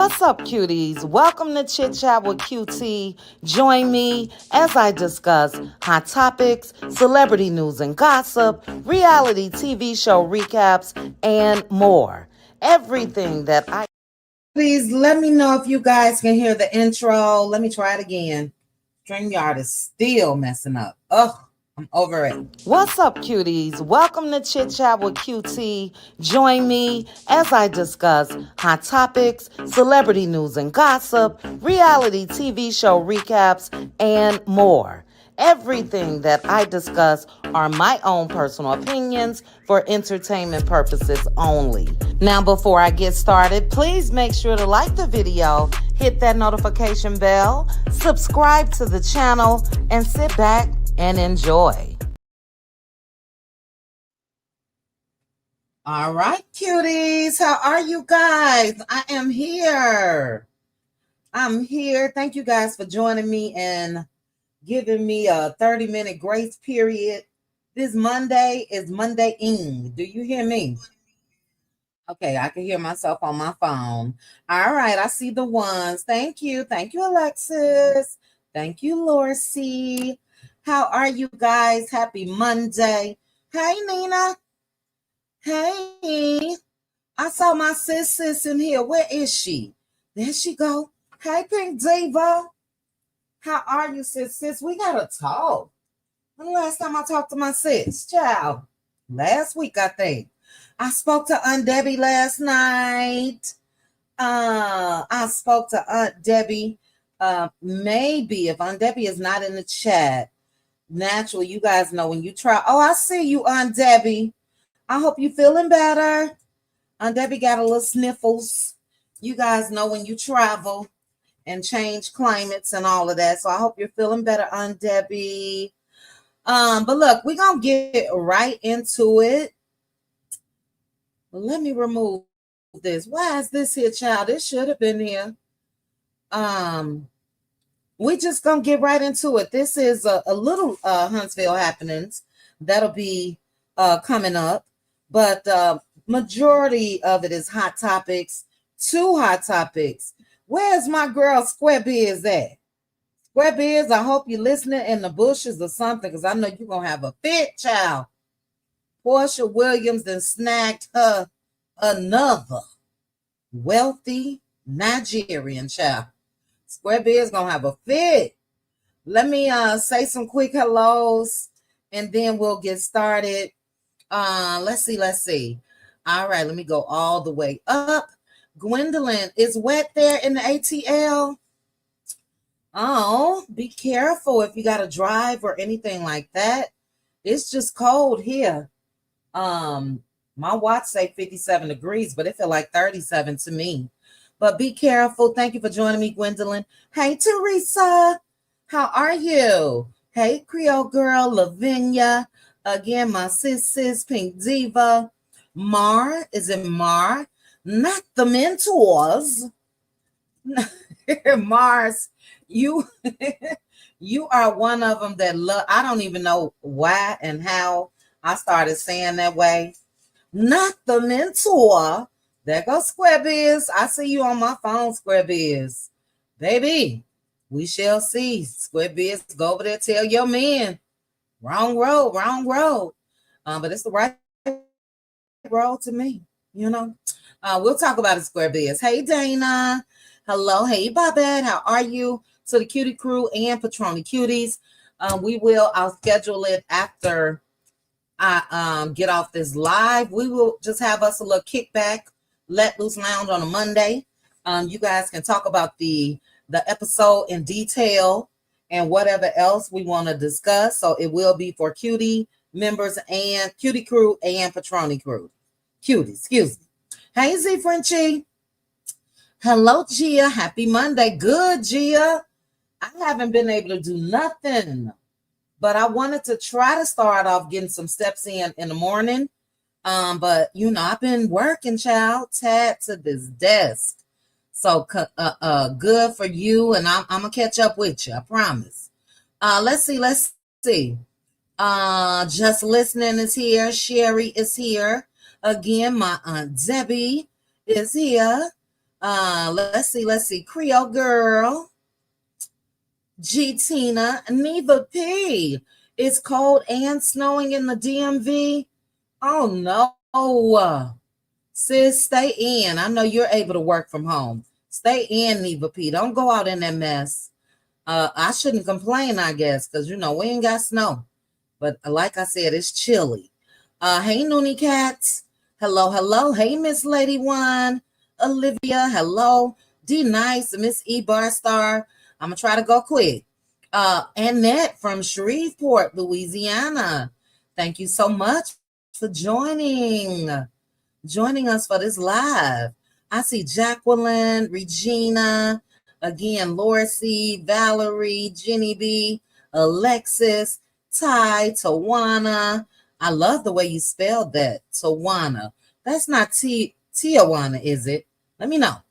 What's up, cuties? Welcome to Chit Chat with QT. Join me as I discuss hot topics, celebrity news and gossip, reality TV show recaps, and more. Everything that I. Please let me know if you guys can hear the intro. Let me try it again. StreamYard is still messing up. Ugh. I'm over it. What's up, cuties? Welcome to Chit Chat with QT. Join me as I discuss hot topics, celebrity news and gossip, reality TV show recaps, and more. Everything that I discuss are my own personal opinions for entertainment purposes only. Now, before I get started, please make sure to like the video, hit that notification bell, subscribe to the channel, and sit back and enjoy. All right, cuties. How are you guys? I am here. I'm here. Thank you guys for joining me and giving me a 30-minute grace period. This Monday is Monday-ing. Do you hear me? Okay, I can hear myself on my phone. All right, I see the ones. Thank you. Thank you, Alexis. Thank you, Lorcy. How are you guys? Happy Monday. Hey, Nina. Hey. I saw my sis in here. Where is she? There she go. Hey, Pink Diva. How are you, sis? We got to talk. When the last time I talked to my sis? Child. Last week, I think. I spoke to Aunt Debbie last night. I spoke to Aunt Debbie. Maybe if Aunt Debbie is not in the chat, naturally, you guys know when you try. Oh, I see you, Aunt Debbie. I hope you're feeling better. Aunt Debbie got a little sniffles. You guys know when you travel and change climates and all of that. So I hope you're feeling better, Aunt Debbie. But look, we're gonna get right into it. Let me remove this. Why is this here, child? This should have been here. We just gonna get right into it. This is a little Huntsville happenings that'll be coming up, but majority of it is hot topics. 2 hot topics. Where's my girl Square Biz at? Square Biz, I hope you're listening in the bushes or something, because I know you're gonna have a fit, child. Porsha Williams then snagged her another wealthy Nigerian child. Square Biz gonna have a fit. Let me say some quick hellos and then we'll get started. Let's see. All right, let me go all the way up. Gwendolyn, is wet there in the ATL? Oh, be careful if you got to drive or anything like that. It's just cold here. My watch say 57 degrees, but it feel like 37 to me. But be careful. Thank you for joining me, Gwendolyn. Hey, Teresa. How are you? Hey, Creole girl, Lavinia. Again, my sis, Pink Diva. Mar, is it Mar? Not the mentors. Mars, you you are one of them that love. I don't even know why and how I started saying that way. Not the mentor. There goes Square Biz. I see you on my phone, Square Biz. Baby, we shall see. Square Biz, go over there, tell your man. Wrong road. But it's the right road to me, you know. We'll talk about it, Square Biz. Hey, Dana. Hello. Hey, Babette. How are you? To the Cutie Crew and Patroni Cuties. I'll schedule it after I get off this live. We will just have us a little kickback, let loose lounge on a Monday. You guys can talk about the episode in detail and whatever else we want to discuss. So it will be for Cutie members and Cutie Crew and Patroni Crew. Cutie, excuse me. Hey, Z Frenchie. Hello, Gia. Happy Monday. Good, Gia. I haven't been able to do nothing, but I wanted to try to start off getting some steps in the morning. But you know, I've been working, child, tagged to this desk. So good for you, and I'm gonna catch up with you, I promise. Let's see. Just listening is here. Sherry is here. Again, my Aunt Debbie is here. Let's see. Creole Girl, G Tina, Neva P. It's cold and snowing in the DMV. Oh no. Sis, stay in. I know you're able to work from home. Stay in, Neva P. Don't go out in that mess. I shouldn't complain, I guess, because we ain't got snow. But like I said, it's chilly. Hey, Noonie Cats. Hello, hello. Hey, Miss Lady One. Olivia, hello. D Nice, Miss E Bar Star. I'm gonna try to go quick. Annette from Shreveport, Louisiana. Thank you so much for joining us for this live. I see Jacqueline, Regina, again, Lorcy, Valerie, Jenny B, Alexis, Ty, Tawana. I love the way you spelled that, Tawana. That's not Tijuana, is it? Let me know.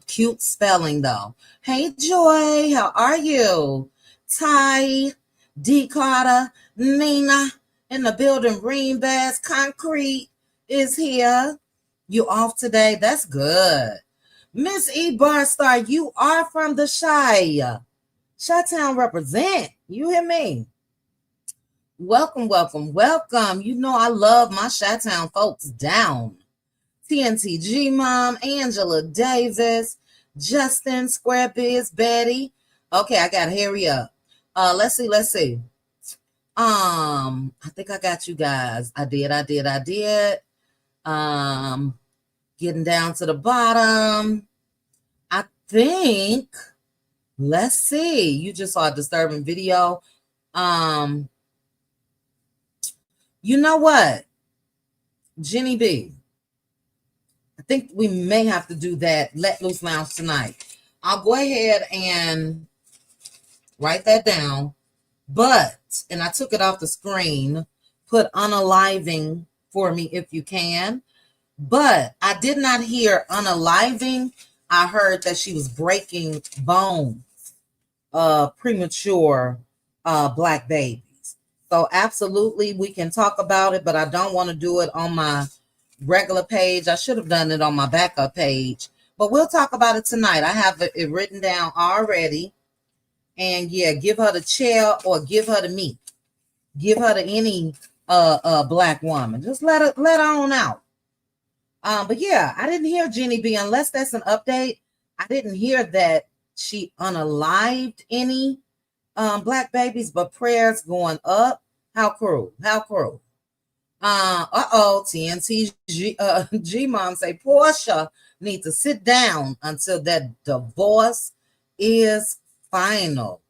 Cute spelling though. Hey Joy, how are you? Ty, D Carter, Nina in the building. Green Bass Concrete is here. You off today? That's good. Miss E Barstar, you are from the Chi-Town represent. You hear me? Welcome, welcome, welcome. You know I love my Chi-Town folks down. TNTG Mom, Angela Davis, Justin, Square Biz, Betty. Okay, I gotta hurry up. Let's see. I think I got you guys. I did. Getting down to the bottom. I think, let's see. You just saw a disturbing video. You know what? Jenny B. I think we may have to do that Let Loose Lounge tonight. I'll go ahead and write that down. And I took it off the screen, put unaliving for me if you can. But I did not hear unaliving. I heard that she was breaking bones, premature Black babies. So absolutely we can talk about it, but I don't want to do it on my regular page. I should have done it on my backup page, but we'll talk about it tonight. I have it written down already. And yeah, give her the chair or give her to me. Give her to any Black woman. Just let her on out. But yeah, I didn't hear Jenny B, unless that's an update. I didn't hear that she unalived any Black babies, but prayers going up. How cruel. TNT G Mom say Porsha needs to sit down until that divorce is final.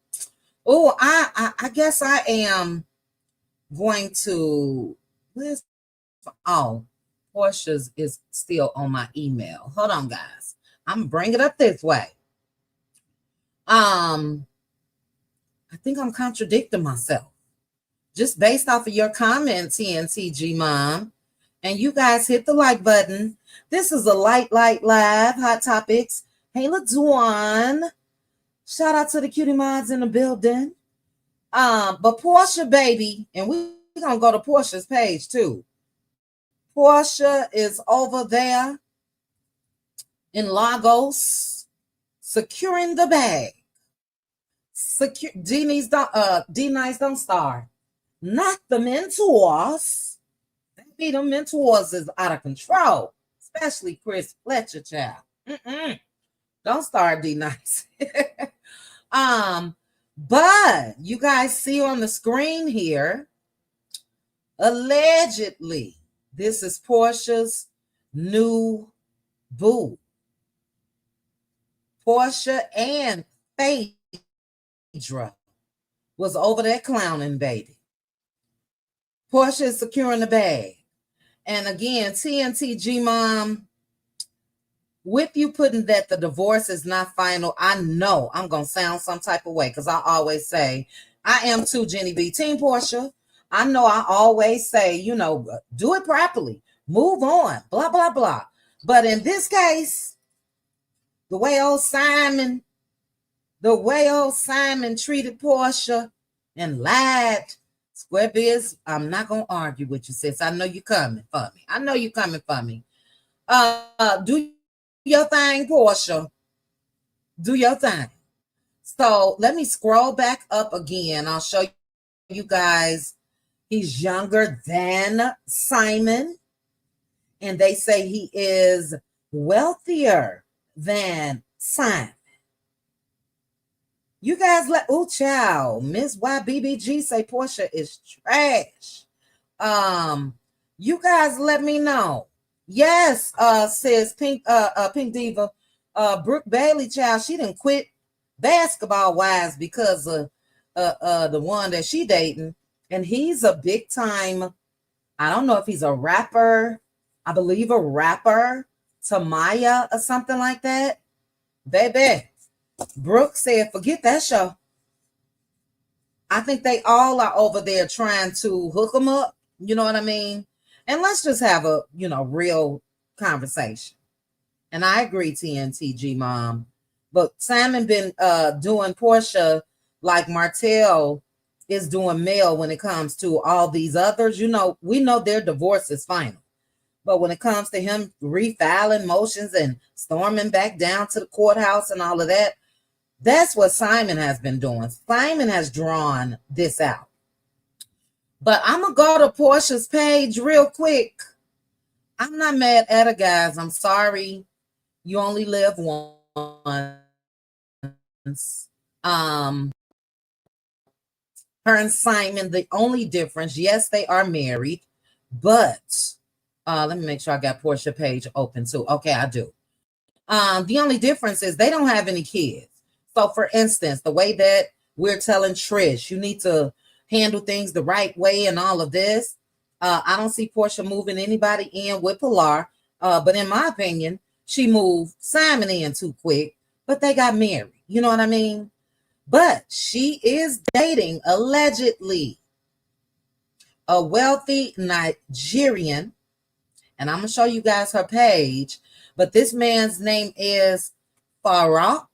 Oh, I guess I am going to. Portia's is still on my email. Hold on, guys. I'm bringing it up this way. I think I'm contradicting myself. Just based off of your comment, TNTG Mom. And you guys hit the like button. This is a light live, Hot Topics. Hey, LaDuan. Shout out to the cutie mods in the building. But Porsha, baby, and we're going to go to Porsha's page, too. Porsha is over there in Lagos, securing the bag. D-Nice don't start. Not the mentors. Maybe the mentors is out of control, especially Chris Fletcher, child. Don't start D-Nice. But you guys see on the screen here, allegedly, this is Porsha's new boo. Porsha and Phaedra was over there clowning, baby. Porsha is securing the bag. And again, TNTG Mom, with you putting that the divorce is not final, I know I'm going to sound some type of way because I always say, I am too, Jenny B. Team Porsha. I know I always say, do it properly. Move on, blah, blah, blah. But in this case, the way old Simon treated Porsha and lied, Square Biz, I'm not going to argue with you, sis. I know you're coming for me. Do your thing, Porsha. Do your thing. So let me scroll back up again. I'll show you guys. He's younger than Simon, and they say he is wealthier than Simon. You guys child, Miss YBBG say Porsha is trash. You guys let me know. Yes, says Pink Diva, Brooke Bailey, child, she didn't quit basketball wise because of the one that she dating, and he's a big time. I don't know if he's a rapper. I believe a rapper, Tamaya or something like that. Baby, Brooke said, forget that show. I think they all are over there trying to hook them up. You know what I mean? And let's just have a, real conversation. And I agree, TNTG mom. But Simon been doing Porsha like Martell is doing Mel when it comes to all these others. We know their divorce is final. But when it comes to him refiling motions and storming back down to the courthouse and all of that, that's what Simon has been doing. Simon has drawn this out. But I'm going to go to Porsha's page real quick. I'm not mad at her, guys. I'm sorry. You only live once. Her and Simon, the only difference, yes, they are married, but let me make sure I got Porsha page open too. Okay, I do. The only difference is they don't have any kids. So for instance, the way that we're telling Trish, you need to handle things the right way and all of this. I don't see Porsha moving anybody in with Pilar. But in my opinion, she moved Simon in too quick, but they got married. You know what I mean? But she is dating, allegedly, a wealthy Nigerian. And I'm going to show you guys her page. But this man's name is Farouk.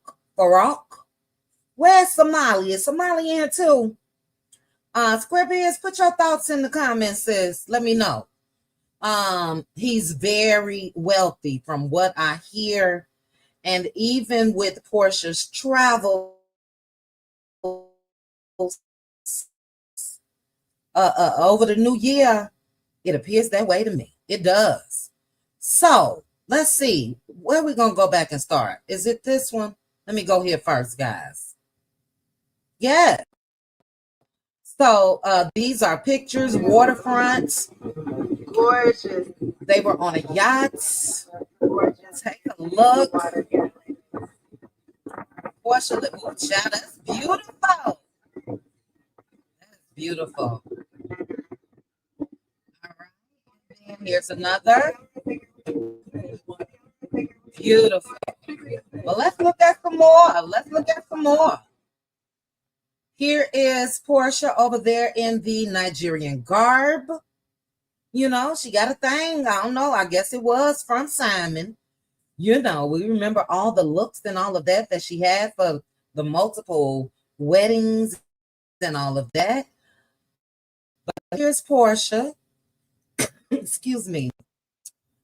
Where's Smiley? Is Smiley in too? Squarebeards, put your thoughts in the comments, sis. Let me know. He's very wealthy from what I hear. And even with Porsha's travel over the new year, it appears that way to me. It does. So let's see. Where are we going to go back and start? Is it this one? Let me go here first, guys. Yeah. So these are pictures, waterfronts. Gorgeous. They were on a yacht. Gorgeous. Take a look. Porsha, child, that's beautiful. That's beautiful. All right. And here's another. Beautiful. Well, let's look at some more. Here is Porsha over there in the Nigerian garb. She got a thing. I don't know. I guess it was from Simon. We remember all the looks and all of that she had for the multiple weddings and all of that. But here's Porsha. Excuse me.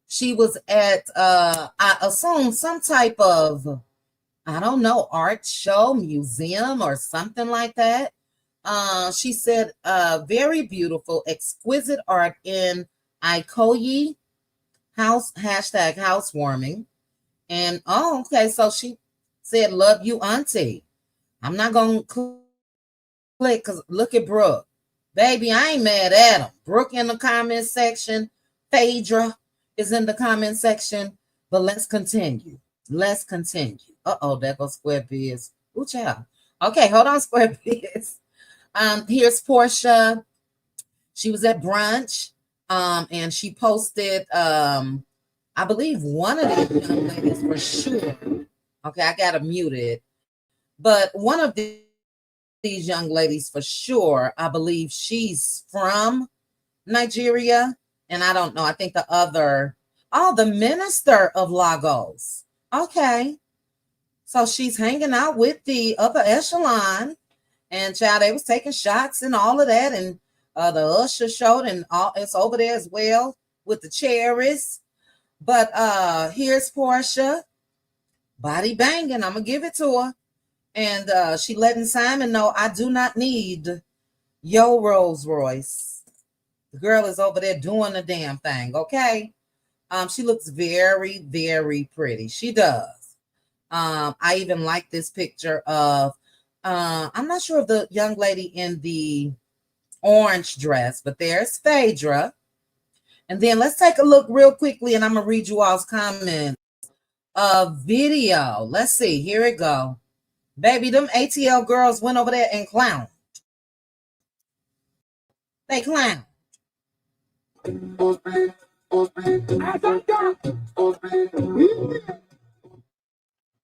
She was at, I assume, some type of, I don't know, art show, museum, or something like that. She said, very beautiful, exquisite art in Ikoyi house, hashtag housewarming. And, okay, so she said, love you, auntie. I'm not going to click because look at Brooke. Baby, I ain't mad at him. Brooke in the comment section. Phaedra is in the comment section. But let's continue. Uh-oh, there goes Square Biz. Ooh, child. Okay, hold on, Square Biz. Here's Porsha. She was at brunch, and she posted, I believe one of these young ladies for sure. Okay, I got to mute it. But one of these young ladies for sure, I believe she's from Nigeria. And I don't know. I think the other, the minister of Lagos. Okay. So she's hanging out with the upper echelon. And child, they was taking shots and all of that. And the usher showed, and it's over there as well with the cherries. But here's Porsha. body banging. I'm gonna give it to her. And she letting Simon know, I do not need your Rolls Royce. The girl is over there doing the damn thing, okay? She looks very, very pretty. She does. I even like this picture of, I'm not sure of the young lady in the orange dress, but there's Phaedra. And then let's take a look real quickly, and I'm going to read you all's comments. Video. Let's see. Here it go. Baby, them ATL girls went over there and clowned. They clown.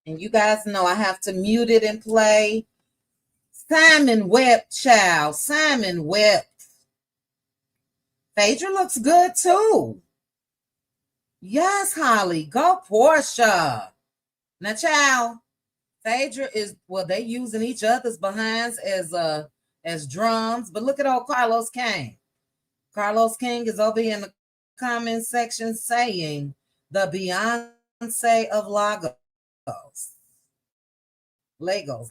And you guys know I have to mute it and play. Simon Webb, child. Simon Webb. Phaedra looks good too. Yes, Holly. Go Porsha. Now, child, Phaedra is, well, they using each other's behinds as drums. But look at old Carlos King. Carlos King is over here in the comment section saying the Beyonce of Lagos. Lagos.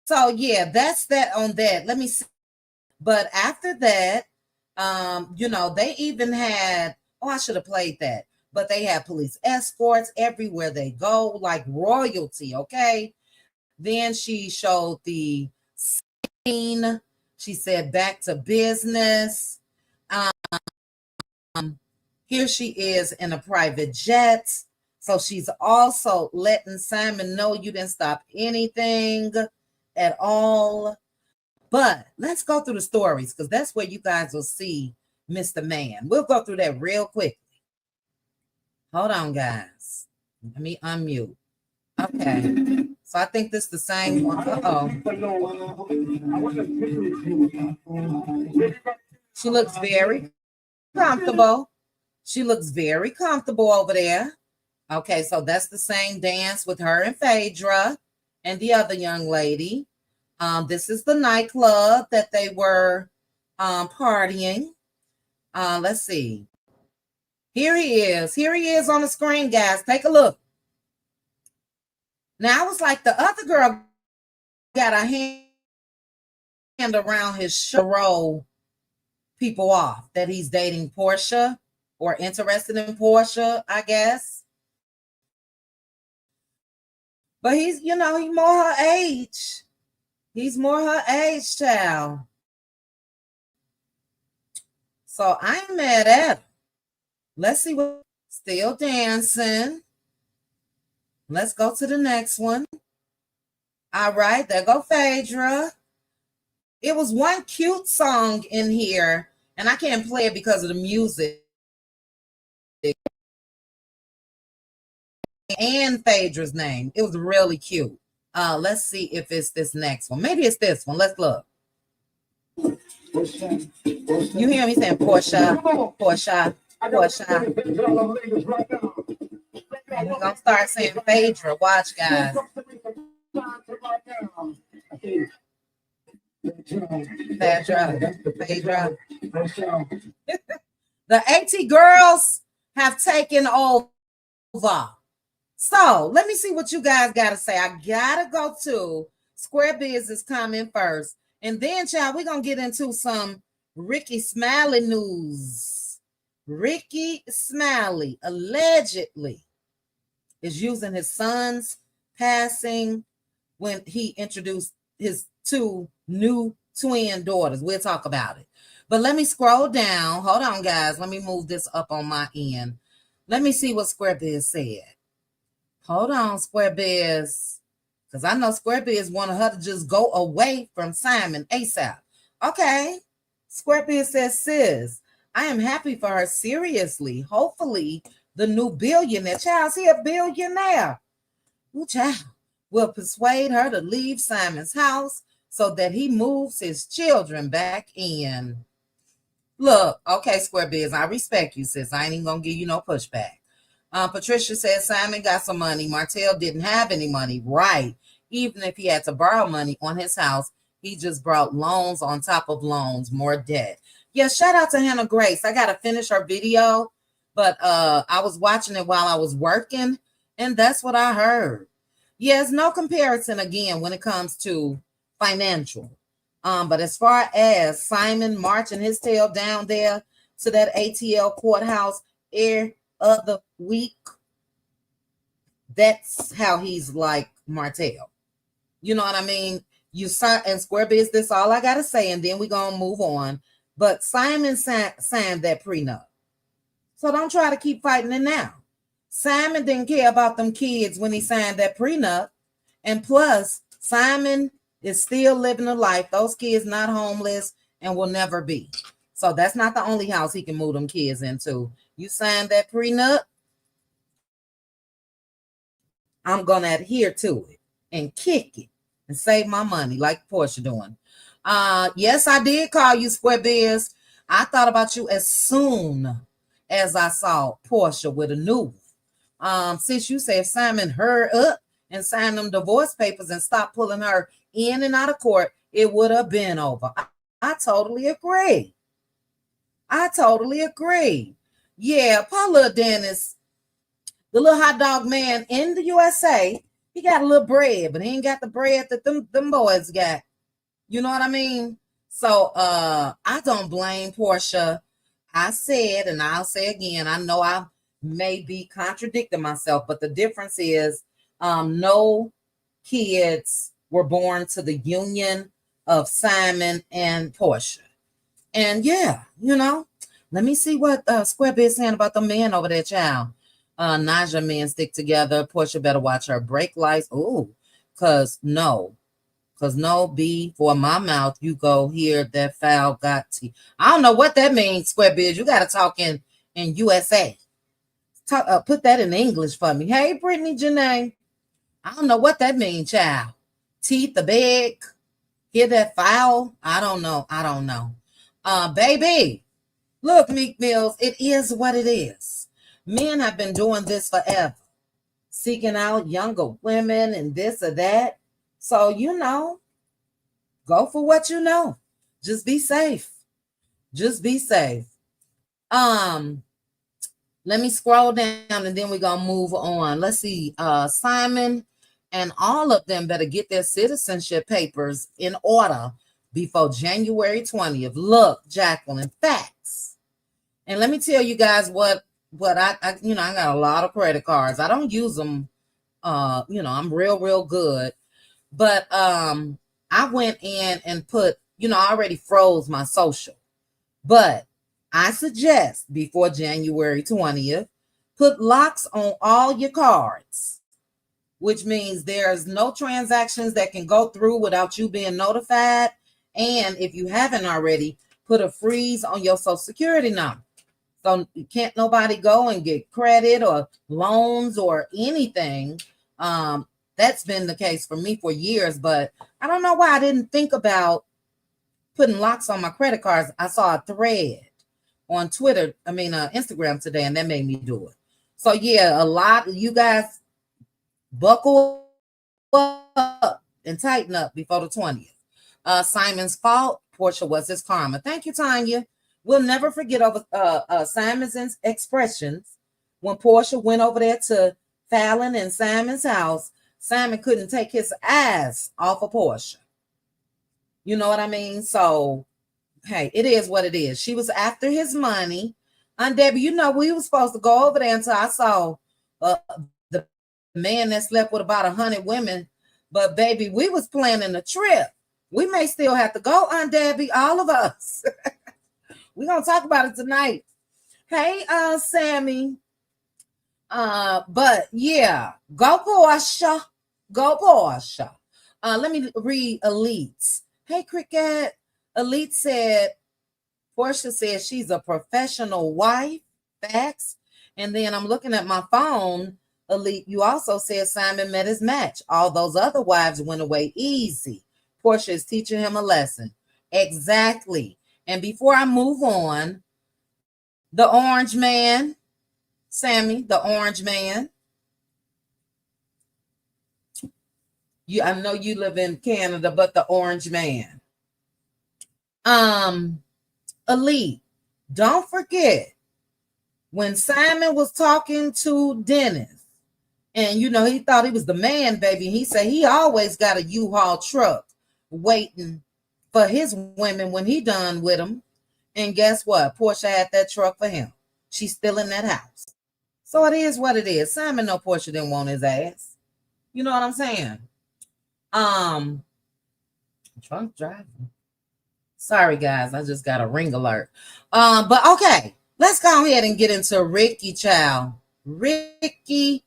So yeah, that's that on that. Let me see. But after that, they even had, I should have played that, but they had police escorts everywhere they go, like royalty, okay? Then she showed the scene. She said back to business. Here she is in a private jet. So she's also letting Simon know you didn't stop anything at all. But let's go through the stories, because that's where you guys will see Mr. Man. We'll go through that real quickly. Hold on, guys. Let me unmute. Okay. So I think this is the same one. She looks very comfortable. She looks very comfortable over there. Okay, so that's the same dance with her and Phaedra and the other young lady. This is the nightclub that they were partying. Let's see. Here he is. Here he is on the screen, guys. Take a look. Now, I was like, the other girl got a hand around his show people off that he's dating Porsha or interested in Porsha, I guess. But he's more her age. He's more her age, child. So I ain't mad at him. Let's see what. Still dancing. Let's go to the next one. All right, there go Phaedra. It was one cute song in here, and I can't play it because of the music. And Phaedra's name. It was really cute. Let's see if it's this next one. Maybe it's this one. Let's look. You hear me saying Porsha, Porsha, Porsha. And we're going to start saying Phaedra. Watch, guys. Phaedra. The AT girls have taken over. So let me see what you guys got to say. I got to go to Square Business comment first. And then, child, we're going to get into some Rickey Smiley news. Rickey Smiley allegedly is using his son's passing when he introduced his two new twin daughters. We'll talk about it. But let me scroll down. Hold on, guys. Let me move this up on my end. Let me see what Square Biz said. Hold on, Square Biz. Because I know Square Biz wanted her to just go away from Simon ASAP. Okay. Square Biz says, sis, I am happy for her, seriously. Hopefully, the new billionaire, child, he a billionaire. Ooh, child, will persuade her to leave Simon's house so that he moves his children back in. Look, okay, Square Biz, I respect you, sis. I ain't even going to give you no pushback. Patricia says Simon got some money. Martell didn't have any money. Right. Even if he had to borrow money on his house, he just brought loans on top of loans, more debt. Yeah, shout out to Hannah Grace. I got to finish her video But I was watching it while I was working, and that's what I heard. Yes, no comparison again when it comes to financial. But as far as Simon marching his tail down there to that ATL courthouse every other week, that's how he's like Martell. You know what I mean? You sign and square business, all I gotta say, and then we're gonna move on. But Simon signed that prenup. So don't try to keep fighting it now. Simon didn't care about them kids when he signed that prenup. And plus, Simon is still living a life. Those kids not homeless and will never be. So that's not the only house he can move them kids into. You signed that prenup, I'm gonna adhere to it and kick it and save my money like Porsha doing. Yes, I did call you Square Biz. I thought about you as soon as I saw Porsha with a new since you said Simon her up and signed them divorce papers and stopped pulling her in and out of court, it would have been over. I totally agree. I totally agree. Yeah, Paula Dennis, the little hot dog man in the USA, he got a little bread, but he ain't got the bread that them boys got. You know what I mean? So I don't blame Porsha. I said, and I'll say again, I know I may be contradicting myself, but the difference is no kids were born to the union of Simon and Porsha. And yeah, let me see what Square Biz saying about the men over there, child. Naja men stick together. Porsha better watch her break lights. Oh, cause no B for my mouth. You go here that foul got tea. I don't know what that means, Square Biz. You gotta talk in USA. Put that in English for me. Hey, Brittany Janae. I don't know what that means, child. Teeth the big. Hear that foul? I don't know. Baby. Look, Meek Mills, it is what it is. Men have been doing this forever, seeking out younger women and this or that. So, go for what you know. Just be safe. Just be safe. Let me scroll down and then we're gonna move on. Let's see. Simon and all of them better get their citizenship papers in order before January 20th. Look, Jacqueline, facts. And let me tell you guys what I got a lot of credit cards. I don't use them. I'm real good. But I went in and put, I already froze my social. But I suggest before January 20th, put locks on all your cards, which means there's no transactions that can go through without you being notified. And if you haven't already, put a freeze on your Social Security number. So can't nobody go and get credit or loans or anything. That's been the case for me for years, but I don't know why I didn't think about putting locks on my credit cards. I saw a thread on Instagram today, and that made me do it. So yeah, a lot of you guys buckle up and tighten up before the 20th. Simon's fault. Porsha was his karma. Thank you, Tanya. We'll never forget over Simon's expressions when Porsha went over there to Fallon and Simon's house. Simon couldn't take his eyes off of Porsha. You know what I mean? So, hey, it is what it is. She was after his money. And Debbie, we were supposed to go over there until I saw the man that slept with about 100 women. But, baby, we was planning a trip. We may still have to go, Aunt Debbie, all of us. We're going to talk about it tonight. Hey, Sammy. But, yeah, go Porsha. Go Porsha. Let me read Elite's. Hey, Cricket. Elite said, Porsha said she's a professional wife. Facts. And then I'm looking at my phone. Elite, you also said Simon met his match. All those other wives went away easy. Porsha is teaching him a lesson. Exactly. And before I move on, the orange man, Sammy, the orange man. I know you live in Canada, but the orange man. Elite, don't forget, When Simon was talking to Dennis, and he thought he was the man, baby. He said he always got a U-Haul truck waiting for his women when he done with them. And guess what? Porsha had that truck for him. She's still in that house. So it is what it is. Simon know Porsha didn't want his ass. You know what I'm saying? Drunk driving. Sorry, guys. I just got a ring alert. But okay. Let's go ahead and get into Rickey, child. Rickey,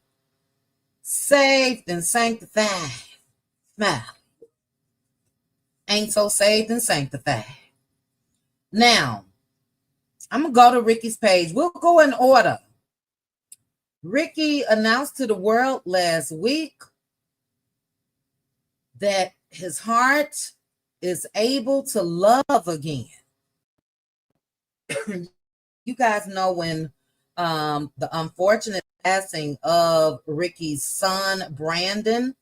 saved and sanctified. Smiley. Ain't so saved and sanctified. Now, I'm going to go to Rickey's page. We'll go in order. Rickey announced to the world last week that his heart is able to love again. You guys know when the unfortunate passing of Rickey's son, Brandon,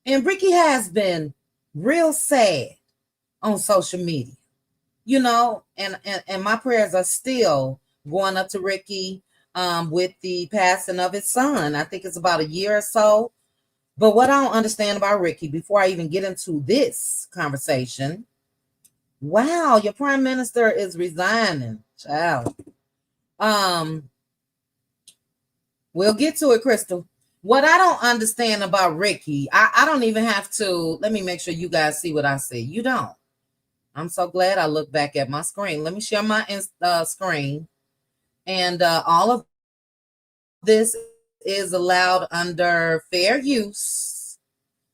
and Rickey has been real sad on social media, and my prayers are still going up to Rickey with the passing of his son. I think it's about a year or so. But what I don't understand about Rickey, before I even get into this conversation, wow, your prime minister is resigning, child. We'll get to it, Crystal. What I don't understand about Rickey, I don't even have to. Let me make sure you guys see what I see. You don't. I'm so glad I look back at my screen. Let me share my screen. And all of this is allowed under fair use.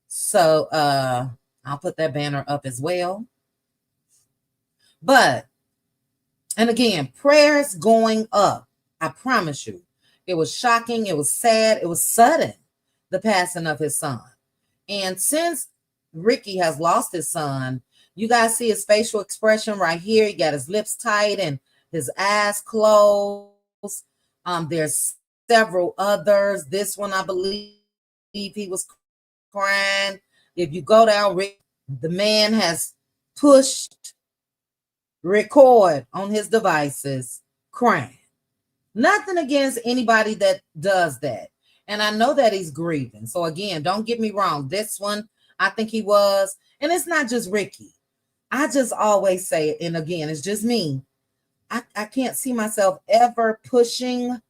So I'll put that banner up as well. And again, prayers going up. I promise you. It was shocking. It was sad. It was sudden, the passing of his son. And since Rickey has lost his son, you guys see his facial expression right here. He got his lips tight and his eyes closed. There's several others. This one, I believe he was crying. If you go down, the man has pushed record on his devices, crying. Nothing against anybody that does that. And I know that he's grieving. So again, don't get me wrong. This one, I think he was. And it's not just Rickey. I just always say it. And again, it's just me. I can't see myself ever pushing.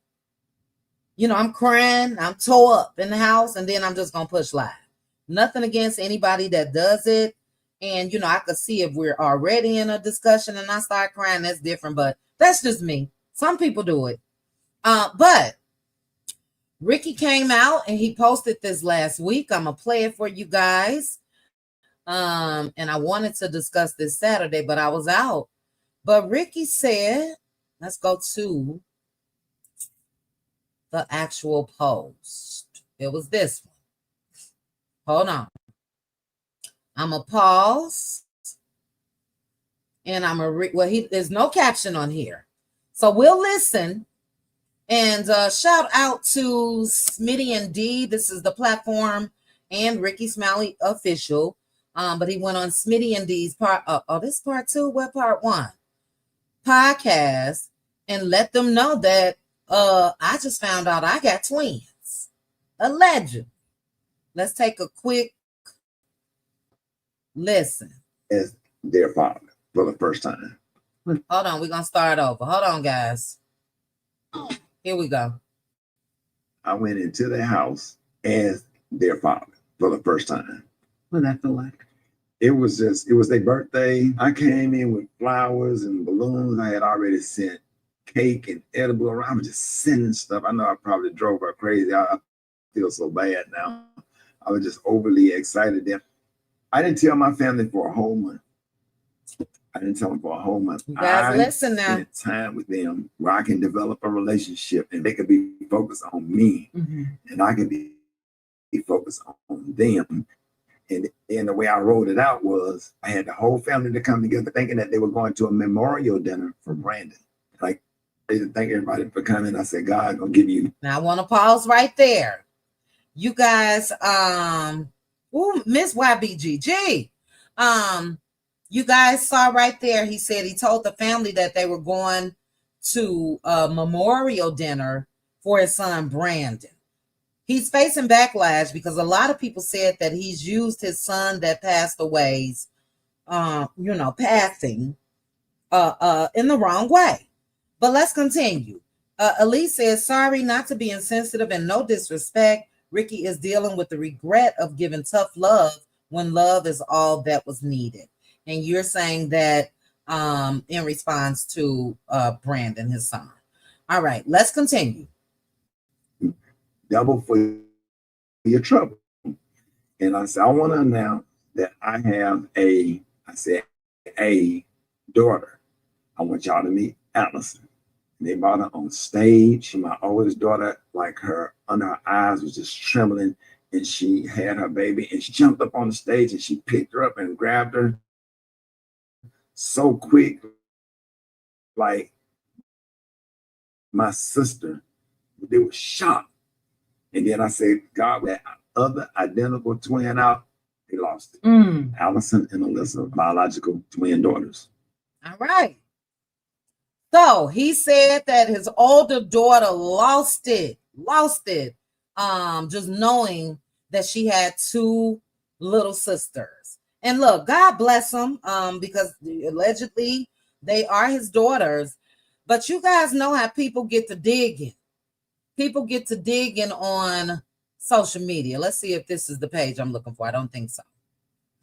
I'm crying. I'm tore up in the house. And then I'm just going to push live. Nothing against anybody that does it. And, I could see if we're already in a discussion and I start crying, that's different. But that's just me. Some people do it. But Rickey came out and he posted this last week. I'm going to play it for you guys. And I wanted to discuss this Saturday, but I was out. But Rickey said, let's go to the actual post. It was this one. Hold on. I'm going to pause. And I'm going to there's no caption on here. So we'll listen. And shout out to Smitty and D. This is the platform and Rickey Smiley official. But he went on Smitty and D's part. This part 2. What part 1? Podcast, and let them know that I just found out I got twins. Alleged. Let's take a quick listen. As their father for the first time. Hold on, we're gonna start over. Hold on, guys. Here we go. I went into the house as their father for the first time. What did that feel like? It was their birthday. I came in with flowers and balloons. I had already sent cake and edible around. I was just sending stuff. I know I probably drove her crazy. I feel so bad now. I was just overly excited there. I didn't tell my family for a whole month. I didn't tell them for a whole month. You guys, listen now. Spent time with them where I can develop a relationship and they could be focused on me, and I can be focused on them. And the way I rolled it out was I had the whole family to come together thinking that they were going to a memorial dinner for Brandon. Like, they didn't thank everybody for coming. I said, God gonna give you. Now I want to pause right there. You guys, Miss YBGG, you guys saw right there. He said he told the family that they were going to a memorial dinner for his son Brandon. He's facing backlash because a lot of people said that he's used his son that passed away's, passing in the wrong way. But let's continue. Elise says, sorry, not to be insensitive and no disrespect. Rickey is dealing with the regret of giving tough love when love is all that was needed. And you're saying that in response to Brandon, his son. All right, let's continue. Double for your trouble. And I said, I want to announce that I have a daughter. I want y'all to meet Allison. And they brought her on stage. My oldest daughter, like her, under her eyes was just trembling. And she had her baby and she jumped up on the stage and she picked her up and grabbed her so quick. Like my sister, they were shocked. And then I said, God, that other identical twin out, they lost it. Allison and Alyssa, biological twin daughters. All right. So he said that his older daughter lost it. Just knowing that she had two little sisters. And look, God bless them, because allegedly they are his daughters. But you guys know how people get to digging. People get to digging on social media. Let's see if this is the page I'm looking for. I don't think so.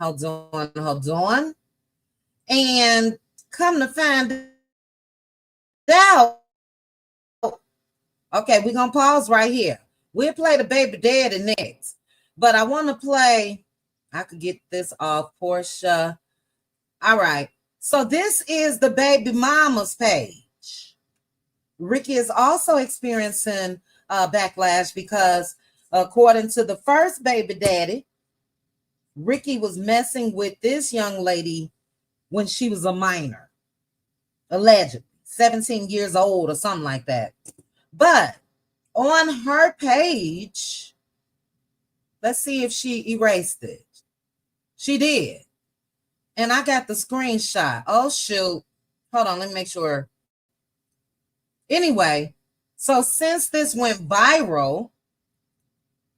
Hold on. And come to find out. Okay, we're going to pause right here. We'll play the baby daddy next. But I want to play, I could get this off Porsha. All right. So this is the baby mama's page. Rickey is also experiencing backlash because according to the first baby daddy, Rickey was messing with this young lady when she was a minor, allegedly 17 years old or something like that. But on her page, let's see if she erased it. She did. And I got the screenshot. Oh, shoot. Hold on, let me make sure. Anyway, so since this went viral,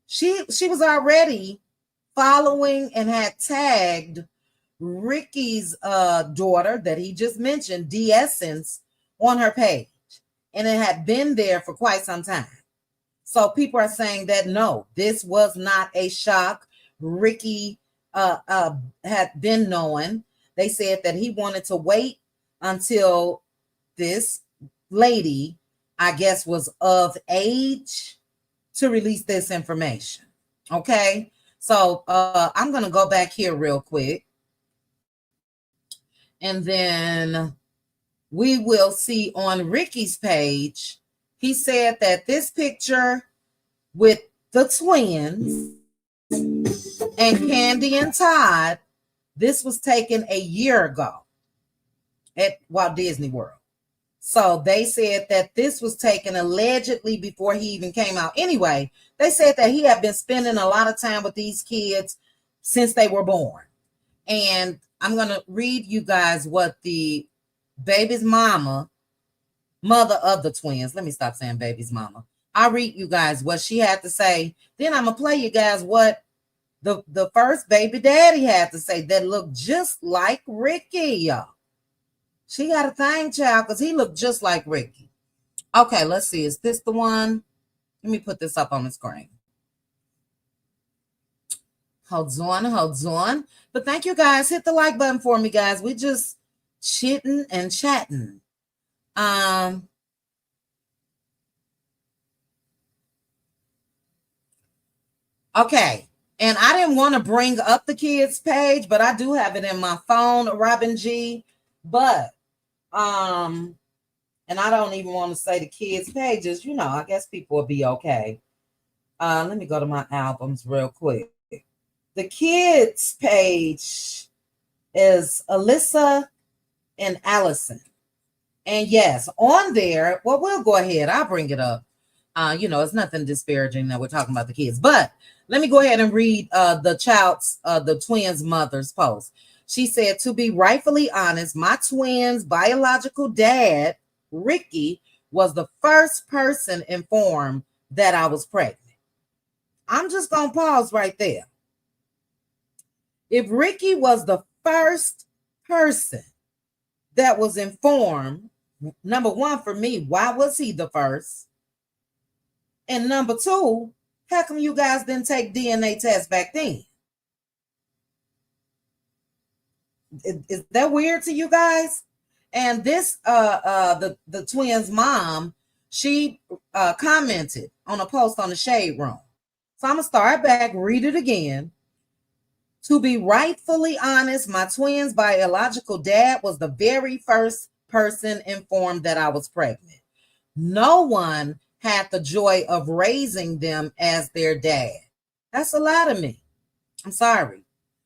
she was already following and had tagged Rickey's daughter that he just mentioned, D-Essence, on her page. And it had been there for quite some time. So people are saying that no, this was not a shock. Rickey had been knowing. They said that he wanted to wait until this lady, I guess, was of age to release this information. Okay, so I'm going to go back here real quick. And then we will see on Rickey's page, he said that this picture with the twins and Candy and Todd, this was taken a year ago at Walt Disney World. So they said that this was taken allegedly before he even came out. Anyway, they said that he had been spending a lot of time with these kids since they were born. And I'm going to read you guys what the baby's mother of the twins, let me stop saying baby's mama. I'll read you guys what she had to say. Then I'm going to play you guys what the first baby daddy had to say that looked just like Rickey, y'all. She got a thing, child, because he looked just like Rickey. Okay, let's see. Is this the one? Let me put this up on the screen. Hold on. But thank you, guys. Hit the like button for me, guys. We just chitting and chatting. Okay. And I didn't want to bring up the kids page, but I do have it in my phone, Robin G. But and I don't even want to say the kids' pages. You know, I guess people will be okay. Let me go to my albums real quick. The kids' page is Alyssa and Allison. And yes, on there, well, we'll go ahead. I'll bring it up. It's nothing disparaging that we're talking about the kids. But let me go ahead and read the twins' mother's post. She said, to be rightfully honest, my twins' biological dad Rickey was the first person informed that I was pregnant. I'm just going to pause right there. If Rickey was the first person that was informed, number one, for me, why was he the first? And number two, how come you guys didn't take DNA tests back then? Is that weird to you guys? And this the twins' mom, she commented on a post on the Shade Room. So I'm gonna start back, read it again. To be rightfully honest, my twins' biological dad was the very first person informed that I was pregnant. No one had the joy of raising them as their dad. That's a lot of me. I'm sorry.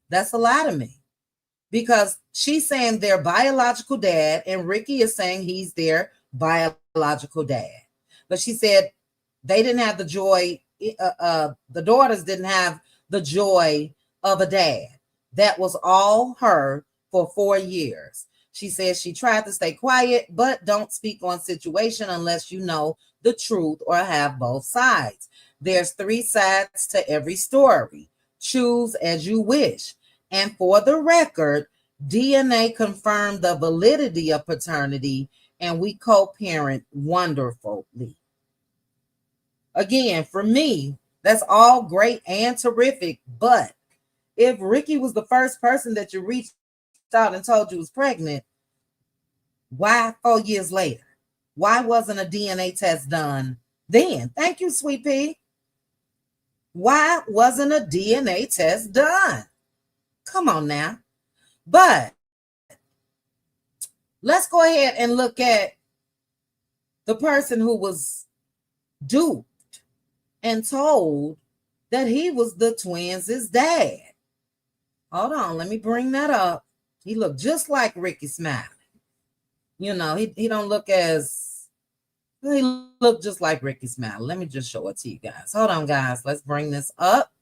That's a lot of me. Because she's saying their biological dad, and Rickey is saying he's their biological dad. But she said they didn't have the joy, the daughters didn't have the joy of a dad. That was all her for 4 years. She says she tried to stay quiet, but don't speak on situation unless you know the truth or have both sides. There's 3 sides to every story. Choose as you wish. And for the record, DNA confirmed the validity of paternity, and we co-parent wonderfully. Again, for me, that's all great and terrific. But if Rickey was the first person that you reached out and told you was pregnant, why 4 years later? Why wasn't a DNA test done then? Thank you, Sweet Pea. Why wasn't a DNA test done? Come on now. But let's go ahead and look at the person who was duped and told that he was the twins' dad. Hold on, let me bring that up. He looked just like Rickey Smiley. You know, he don't look as, he looked just like Rickey Smiley. Let me just show it to you guys. Hold on, guys. Let's bring this up.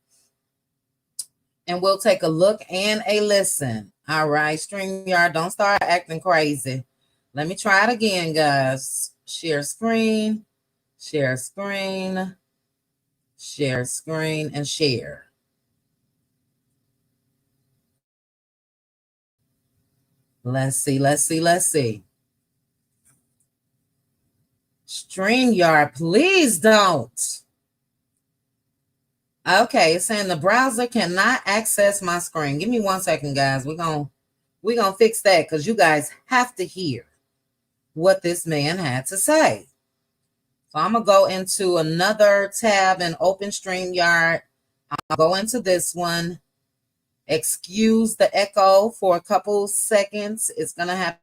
And we'll take a look and a listen. All right, StreamYard, don't start acting crazy. Let me try it again, guys. Share screen, share screen, share screen, and share. Let's see. StreamYard, please don't. Okay, it's saying the browser cannot access my screen. Give me 1 second, guys. We're gonna fix that because you guys have to hear what this man had to say. So I'm gonna go into another tab and open StreamYard. I'll go into this one. Excuse the echo for a couple seconds. It's gonna happen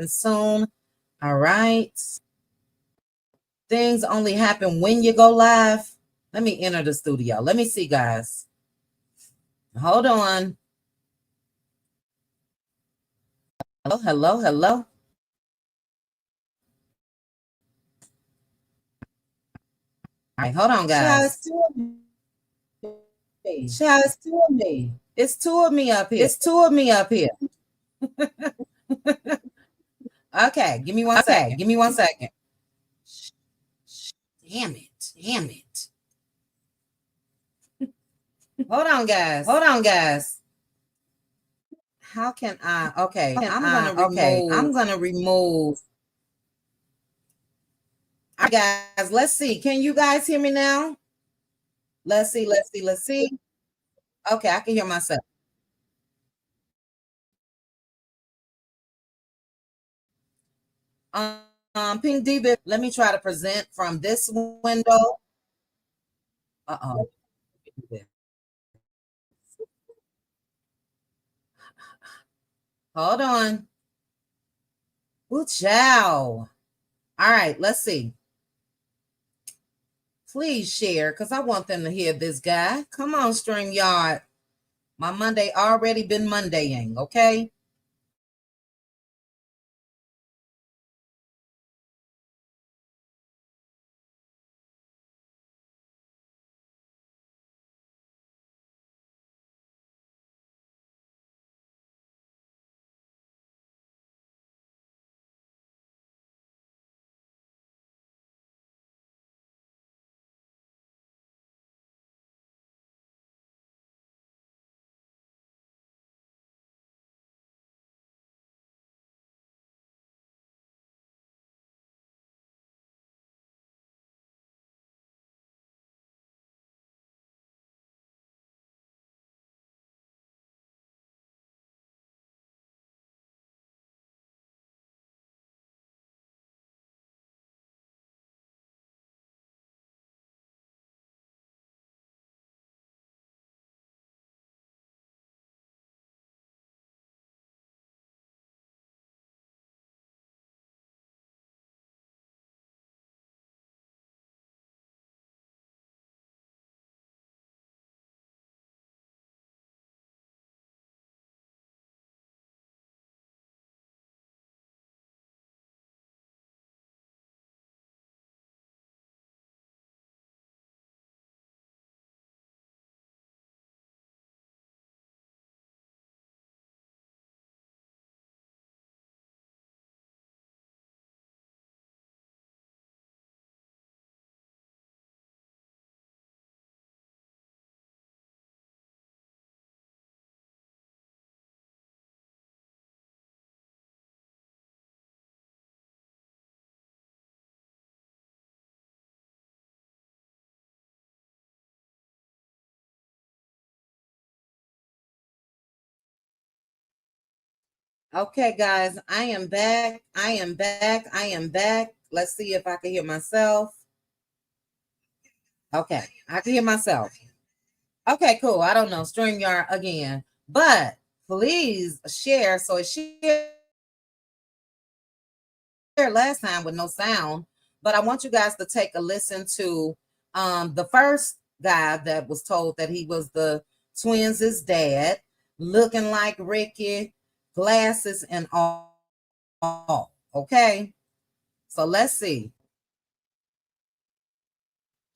soon. All right. Things only happen when you go live. Let me enter the studio. Let me see, guys. Hold on. Hello. All right, hold on, guys. It's two of me. It's two of me up here. Okay, give me 1 second. Damn it. Hold on, guys. How can I? Okay, I'm gonna remove. All right, guys, let's see. Can you guys hear me now? Let's see. Okay, I can hear myself. Pink Diva, let me try to present from this window. Uh-oh. Hold on. Ooh, ciao. All right, let's see. Please share, because I want them to hear this guy. Come on, StreamYard. My Monday already been Mondaying, okay? Okay, guys, I am back. I am back. I am back. Let's see if I can hear myself. Okay, I can hear myself. Okay, cool. I don't know. StreamYard again. But please share. So it shared last time with no sound. But I want you guys to take a listen to the first guy that was told that he was the twins' dad, looking like Rickey, glasses and all. Okay. So let's see.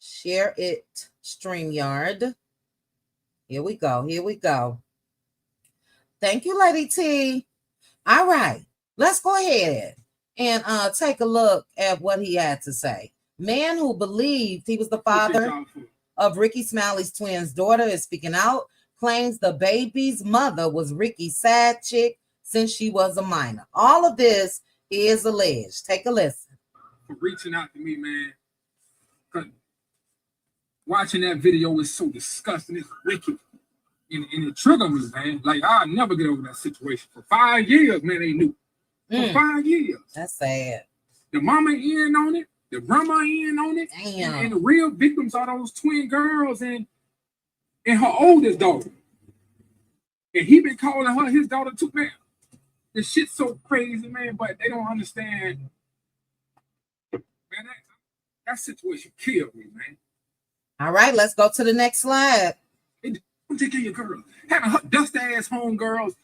Share it, StreamYard. Here we go. Here we go. Thank you, Lady T. All right. Let's go ahead and take a look at what he had to say. Man who believed he was the father of Rickey Smiley's twins' daughter is speaking out, claims the baby's mother was Rickey's side chick since she was a minor. All of this is alleged. Take a listen. For reaching out to me, man. Watching that video was so disgusting. It's wicked. And it triggered me, man. Like, I'll never get over that situation. For 5 years, man, they knew. For 5 years. That's sad. The mama in on it. The grandma in on it. Damn. And the real victims are those twin girls and her oldest daughter. And he been calling her his daughter too, man. This shit's so crazy, man, but they don't understand. Man, that situation killed me, man. All right, let's go to the next slide. Don't take care of your girl. Having her dust ass homegirls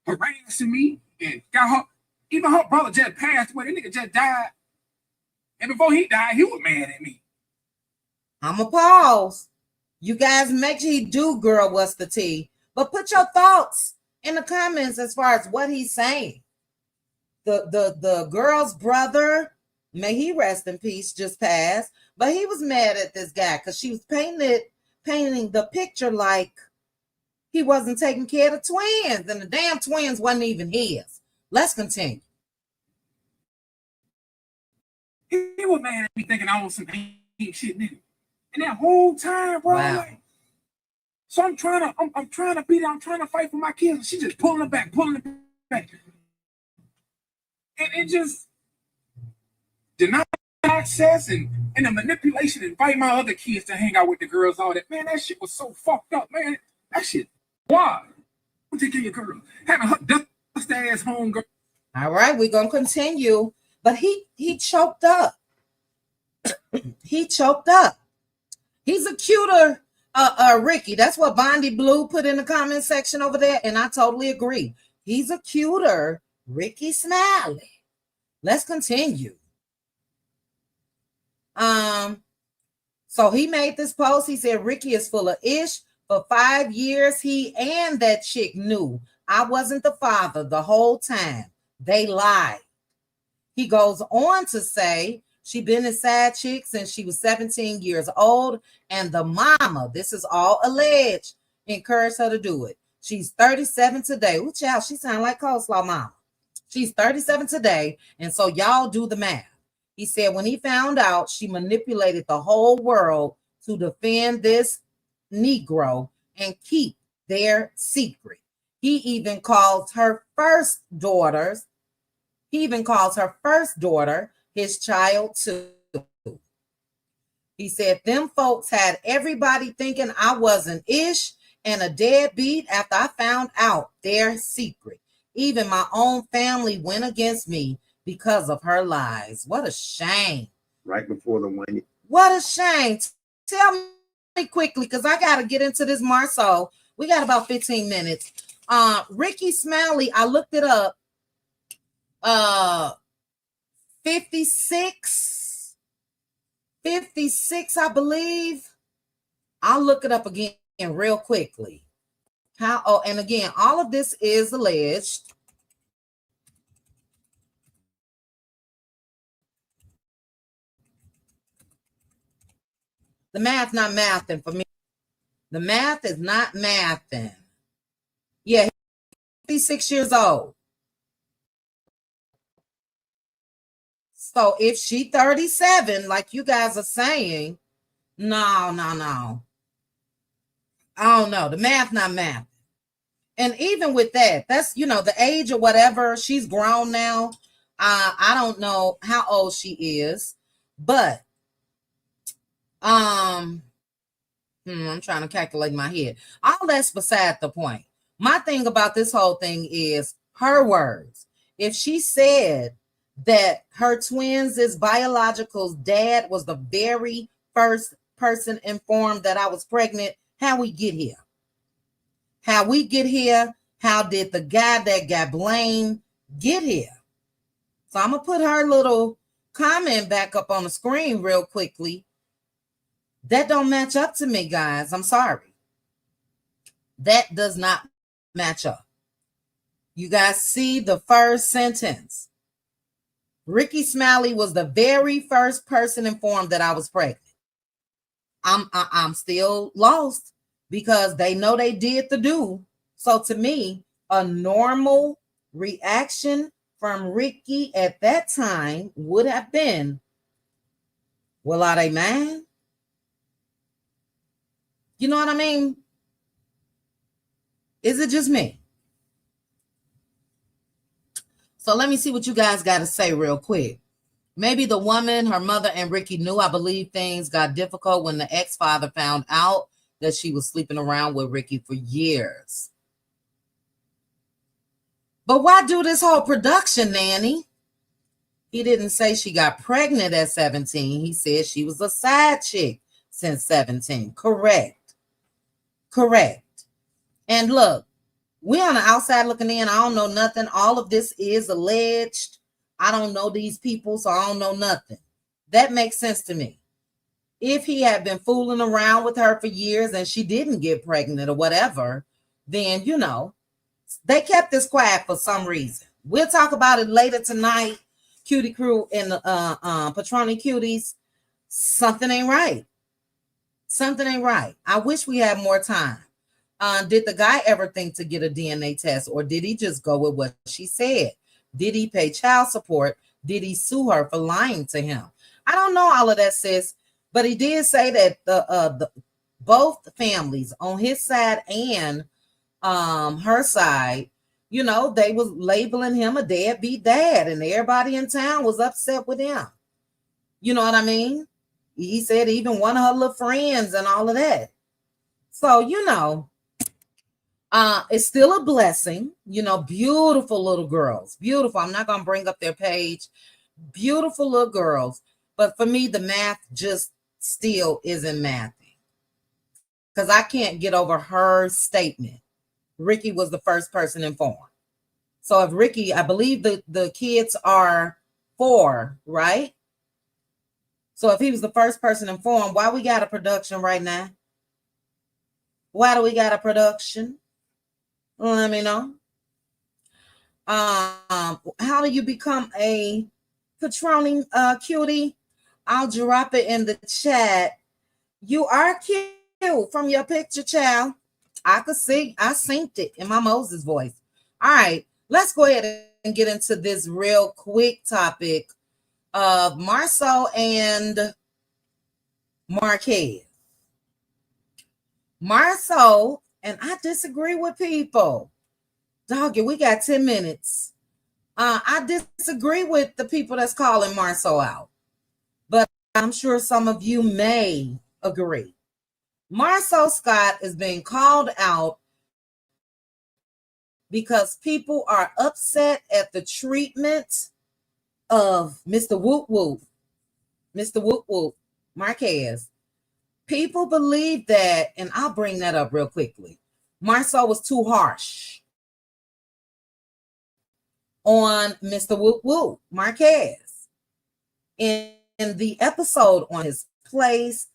harassing me and got her. Even her brother just passed away. That nigga just died. And before he died, he was mad at me. I'm a pause. You guys make sure you do, girl, what's the tea? But put your thoughts in the comments as far as what he's saying. The girl's brother, may he rest in peace, just passed. But he was mad at this guy because she was painting the picture like he wasn't taking care of the twins, and the damn twins wasn't even his. Let's continue. He was mad at me thinking I was some ain't shit nigga. And that whole time, bro, Wow. like, so I'm trying to beat her, I'm trying to fight for my kids. She just pulling it back. And it just denied access and the manipulation and invite my other kids to hang out with the girls, all that. Man, that shit was so fucked up, man. That shit, why? Don't take care of your girl. Having her dust ass homegirl. All right, we're gonna continue. But he choked up. He choked up. He's a cuter Rickey. That's what Bondi Blue put in the comment section over there, and I totally agree. He's a cuter Rickey Smiley. Let's continue. So he made this post. He said Rickey is full of ish. For 5 years, he and that chick knew I wasn't the father the whole time. They lied. He goes on to say she been a side chick since she was 17 years old, and the mama, this is all alleged, encouraged her to do it. She's 37 today. Ooh, child, she sound like coleslaw mama. She's 37 today, and so y'all do the math. He said when he found out she manipulated the whole world to defend this Negro and keep their secret. He even calls her first daughter his child too. He said them folks had everybody thinking I was an ish and a deadbeat after I found out their secret. Even my own family went against me because of her lies. What a shame. Right before the one. What a shame. Tell me quickly, because I got to get into this Marsau. We got about 15 minutes. Rickey Smiley, I looked it up. 56, I believe. I'll look it up again real quickly. And again, all of this is alleged. The math not mathing for me. The math is not mathing. Yeah, he's 56 years old. So if she 37, like you guys are saying, no. I don't know. The math not math. And even with that, that's, you know, the age or whatever. She's grown now. I don't know how old she is, but I'm trying to calculate in my head. All that's beside the point. My thing about this whole thing is her words. If she said that her twins' biological dad was the very first person informed that I was pregnant, how we get here? How we get here? How did the guy that got blamed get here? So I'm going to put her little comment back up on the screen real quickly. That don't match up to me, guys. I'm sorry. That does not match up. You guys see the first sentence. Rickey Smiley was the very first person informed that I was pregnant. I'm still lost because they know they did the do. So to me, a normal reaction from Rickey at that time would have been, well, are they mad? You know what I mean? Is it just me? So let me see what you guys got to say real quick. Maybe the woman, her mother, and Rickey knew. I believe things got difficult when the ex-father found out that she was sleeping around with Rickey for years. But why do this whole production, Nanny? He didn't say she got pregnant at 17. He said she was a side chick since 17. Correct. And look, we on the outside looking in. I don't know nothing. All of this is alleged. I don't know these people, so I don't know nothing. That makes sense to me. If he had been fooling around with her for years and she didn't get pregnant or whatever, then, you know, they kept this quiet for some reason. We'll talk about it later tonight. Cutie Crew and Patroni Cuties. Something ain't right. Something ain't right. I wish we had more time. Did the guy ever think to get a DNA test, or did he just go with what she said? Did he pay child support? Did he sue her for lying to him? I don't know all of that, sis, but he did say that the both families on his side and her side, you know, they was labeling him a deadbeat dad, and everybody in town was upset with him. You know what I mean? He said even one of her little friends and all of that. So, you know, it's still a blessing, you know, beautiful little girls, beautiful. I'm not going to bring up their page. Beautiful little girls. But for me, the math just still isn't mathing. Because I can't get over her statement. Rickey was the first person informed. So if Rickey, I believe the kids are 4, right? So if he was the first person informed, why we got a production right now? Why do we got a production? Let me know. How do you become a Patroni cutie? I'll drop it in the chat. You are cute from your picture, child. I could see. I synced it in my Moses voice. All right, let's go ahead and get into this real quick topic of Marsau and Marquez. Marsau, and I disagree with people. Doggy, we got 10 minutes. I disagree with the people that's calling Marsau out, but I'm sure some of you may agree. Marsau Scott is being called out because people are upset at the treatment of Mr. Whoop Whoop, Mr. Whoop Whoop Marquez. People believe that, and I'll bring that up real quickly. Marsau was too harsh on Mr. Whoop Whoop Marquez in the episode on his place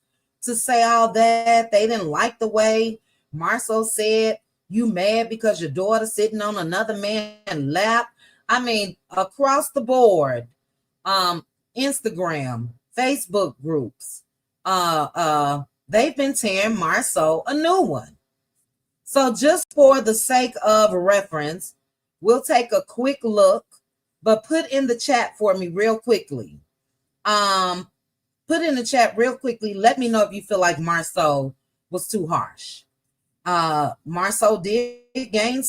to say all that. They didn't like the way Marsau said, you mad because your daughter sitting on another man's lap? I mean, across the board, Instagram, Facebook groups, they've been tearing Marsau a new one. So just for the sake of reference, we'll take a quick look, but put in the chat for me real quickly. Put in the chat real quickly. Let me know if you feel like Marsau was too harsh. Marsau did gain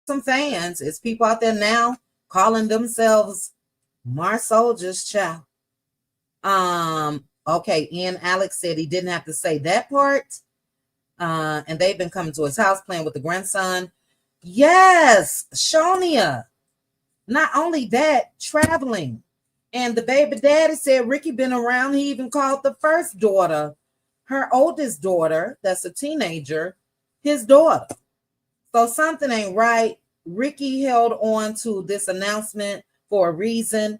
some fans. It's people out there now calling themselves Mar soldiers, child. Okay, Ian Alex said he didn't have to say that part. And they've been coming to his house playing with the grandson. Yes, Shonia. Not only that, traveling. And the baby daddy said Rickey been around. He even called the first daughter, her oldest daughter, that's a teenager, his daughter. So something ain't right. Rickey held on to this announcement for a reason.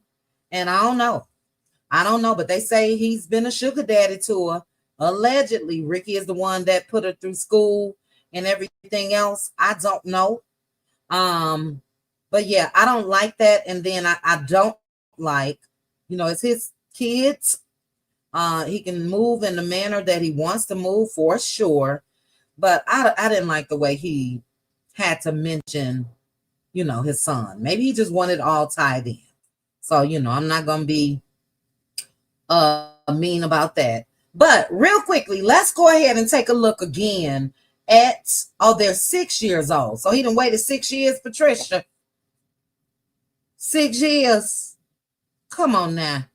And I don't know, but they say he's been a sugar daddy to her. Allegedly, Rickey is the one that put her through school and everything else. I don't know. But yeah, I don't like that. And then I don't like, it's his kids. He can move in the manner that he wants to move for sure. But I didn't like the way he had to mention, his son. Maybe he just wanted all tied in. So, I'm not going to be mean about that. But real quickly, let's go ahead and take a look again at, they're 6 years old. So he done waited 6 years, Patricia. 6 years. Come on now.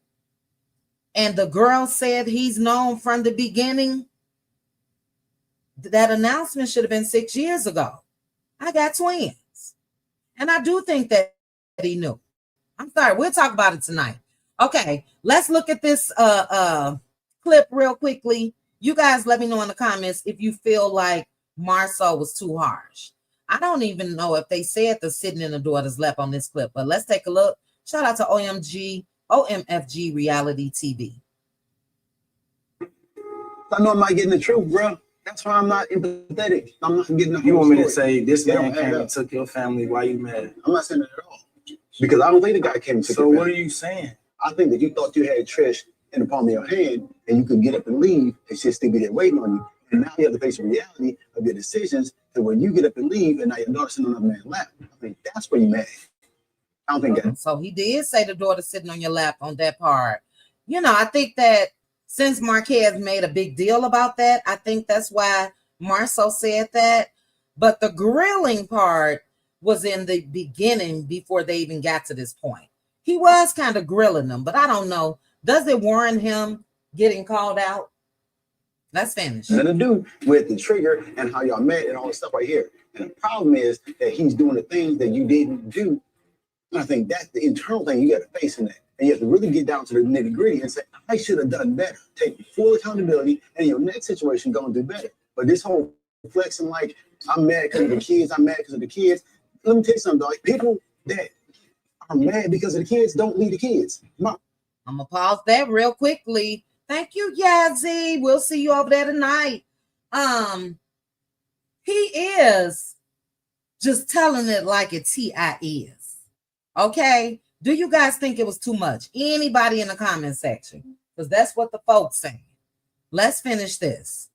And the girl said he's known from the beginning. That announcement should have been 6 years ago. I got twins. And I do think that he knew. I'm sorry, we'll talk about it tonight. Okay, let's look at this clip real quickly. You guys let me know in the comments if you feel like Marsau was too harsh. I don't even know if they said the sitting in the daughter's lap on this clip, but let's take a look. Shout out to OMFG Reality TV. I know I'm not getting the truth, bro. That's why I'm not empathetic. I'm not getting the whole You want me to story. say this They man don't add came up. and took your family? Why you mad? I'm not saying that at all. Because I don't think the guy came and took So your what are family. you saying? I think that you thought you had Trish in the palm of your hand and you could get up and leave and she'd still be there waiting on you. And now you have to face the reality of your decisions. And when you get up and leave and now your daughter's sitting on another man's lap, I think that's where you're mad. I don't think that. So he did say the daughter sitting on your lap on that part. I think that since Marquez made a big deal about that, I think that's why Marsau said that. But the grilling part was in the beginning before they even got to this point. He was kind of grilling them, but I don't know. Does it warrant him getting called out? Let's finish. Nothing to do with the trigger and how y'all met and all this stuff right here. And the problem is that he's doing the things that you didn't do. And I think that's the internal thing you got to face in that. And you have to really get down to the nitty gritty and say, I should have done better. Take full accountability, and in your next situation, go and do better. But this whole flexing like, I'm mad because of the kids, I'm mad because of the kids. Let me tell you something, dog. People that are mad because of the kids don't leave the kids. I'm going to pause that real quickly. Thank you, Yazzie. We'll see you over there tonight. He is just telling it like it's T.I. is. Okay? Do you guys think it was too much? Anybody in the comment section? Because that's what the folks saying. Let's finish this.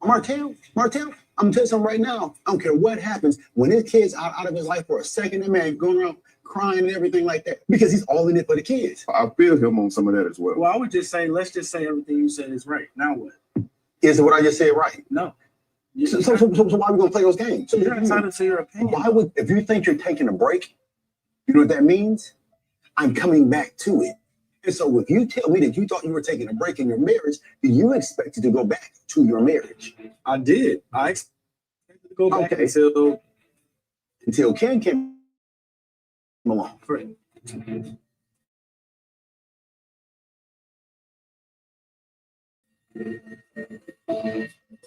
Martell, I'm gonna tell you something right now. I don't care what happens. When his kid's out of his life for a second, that man going around crying and everything like that because he's all in it for the kids. I feel him on some of that as well. Well, I would just say, let's just say everything you said is right. Now what? Is what I just said right? No. So why are we gonna play those games? You're entitled to your opinion. Why would, if you think you're taking a break, you know what that means? I'm coming back to it. And so if you tell me that you thought you were taking a break in your marriage, do you expect to go back to your marriage? I did. I expected to go back until Ken came along. Correct.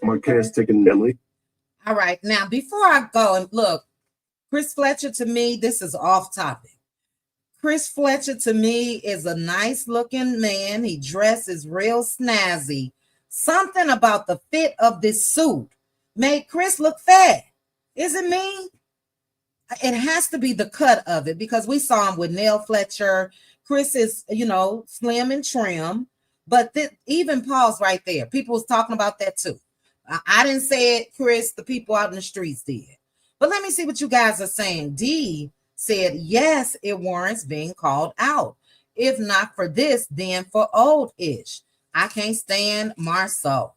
Marquez taking Nelly. All right. Now, before I go and look, Chris Fletcher, to me, this is off topic. Chris Fletcher, to me, is a nice looking man. He dresses real snazzy. Something about the fit of this suit made Chris look fat. Is it me? It has to be the cut of it because we saw him with Neil Fletcher. Chris is, slim and trim. But even Paul's right there. People was talking about that too. I didn't say it, Chris. The people out in the streets did. But let me see what you guys are saying. D said, yes, it warrants being called out. If not for this, then for old-ish. I can't stand Marsau.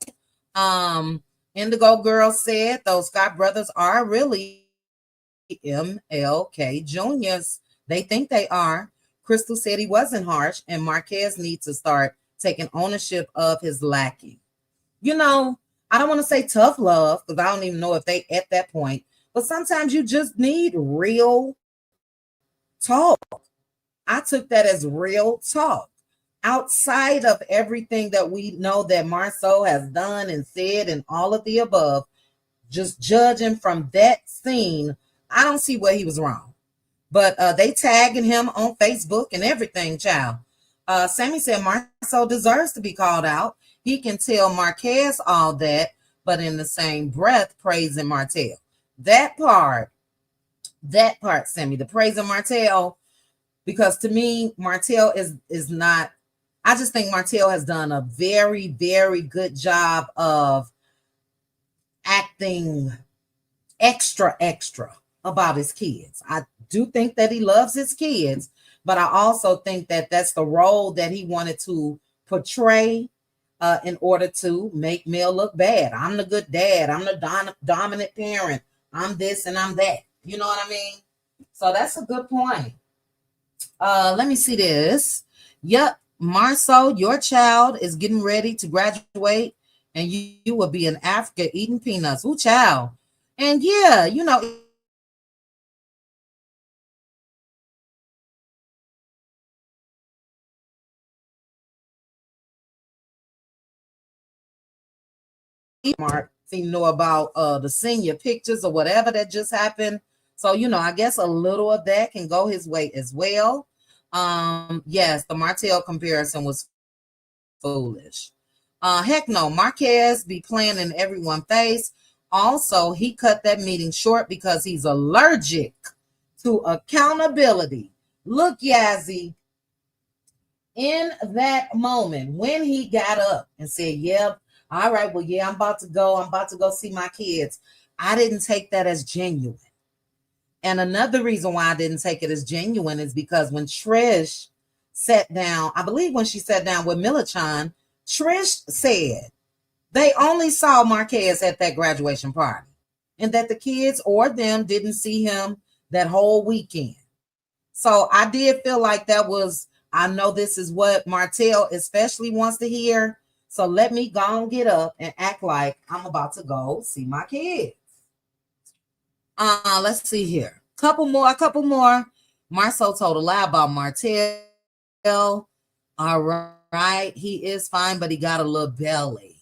Indigo Girl said those Scott brothers are really MLK Juniors. They think they are. Crystal said he wasn't harsh, and Marquez needs to start taking ownership of his lacking. You know, I don't want to say tough love because I don't even know if they at that point, but sometimes you just need real talk. I took that as real talk. Outside of everything that we know that Marsau has done and said and all of the above, just judging from that scene, I don't see where he was wrong. But they tagging him on Facebook and everything, child. Sammy said Marsau deserves to be called out. He can tell Marquez all that, but in the same breath, praising Martell. That part, Sammy, the praising Martell, because to me, Martell is not. I just think Martell has done a very, very good job of acting extra about his kids. I do think that he loves his kids, but I also think that that's the role that he wanted to portray in order to make Mel look bad. I'm the good dad. I'm the dominant parent. I'm this and I'm that. You know what I mean? So that's a good point. Let me see this. Yep, Marsau, your child is getting ready to graduate, and you will be in Africa eating peanuts. Ooh, child. And yeah, you know, Mark seem to know about the senior pictures or whatever that just happened. So, you know, I guess a little of that can go his way as well. Yes, the Martell comparison was foolish. Heck no, Marquez be playing in everyone's face. Also, he cut that meeting short because he's allergic to accountability. Look, Yazzie, in that moment when he got up and said, yep, all right, well, yeah, I'm about to go see my kids. I didn't take that as genuine. And another reason why I didn't take it as genuine is because when Trish sat down, I believe when she sat down with Millichan, Trish said they only saw Marquez at that graduation party and that the kids or them didn't see him that whole weekend. So I did feel like that was, I know this is what Martell especially wants to hear. So let me go and get up and act like I'm about to go see my kids. Let's see here. A couple more. Marsau told a lie about Martell. All right, he is fine, but he got a little belly.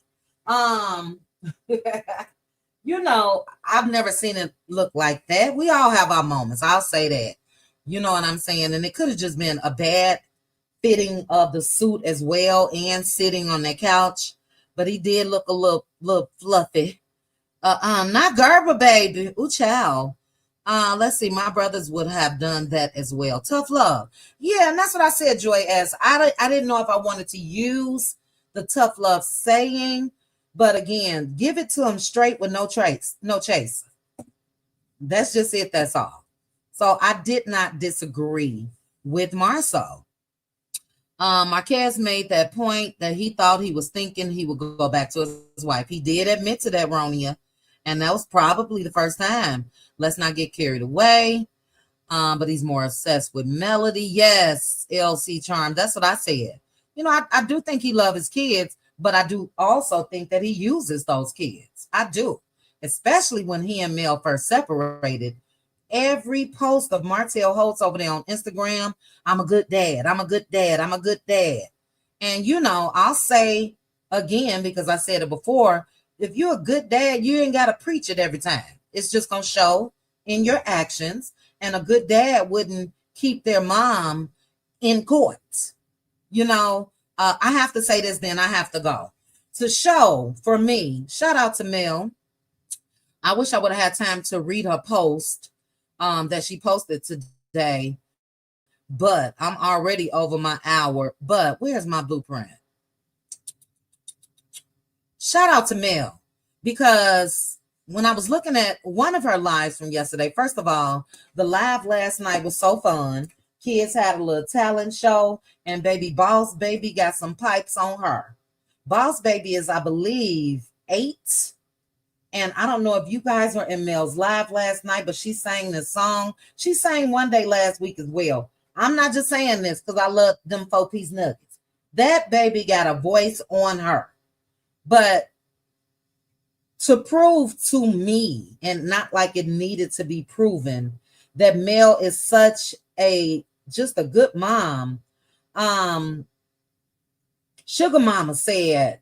You know, I've never seen it look like that. We all have our moments. I'll say that. You know what I'm saying? And it could have just been a bad fitting of the suit as well and sitting on that couch. But he did look a little fluffy. Not Gerber, baby. Ooh, child. Let's see. My brothers would have done that as well. Tough love. Yeah, and that's what I said, Joy, as I didn't know if I wanted to use the tough love saying, but again, give it to him straight with no chase. That's just it. That's all. So I did not disagree with Marsau. Marquez made that point that he thought he was thinking he would go back to his wife. He did admit to that, Ronia, and that was probably the first time. Let's not get carried away. But he's more obsessed with Melody. Yes, LC Charm. That's what I said. You know, I do think he loves his kids, but I do also think that he uses those kids. I do, especially when he and Mel first separated. Every post of Martell Holtz over there on Instagram, I'm a good dad. I'm a good dad. I'm a good dad. And, you know, I'll say again, because I said it before, if you're a good dad, you ain't got to preach it every time. It's just going to show in your actions. And a good dad wouldn't keep their mom in court. You know, I have to say this, then I have to go. To show, for me, shout out to Mel. I wish I would have had time to read her post that she posted today, but I'm already over my hour. But where's my blueprint? Shout out to Mel, because when I was looking at one of her lives from yesterday, first of all, the live last night was so fun. Kids had a little talent show, and baby Boss Baby got some pipes on her. Boss Baby is, I believe, 8. And I don't know if you guys were in Mel's live last night, but she sang this song. She sang one day last week as well. I'm not just saying this because I love them 4-piece nuggets. That baby got a voice on her. But to prove to me, and not like it needed to be proven, that Mel is such just a good mom. Sugar Mama said,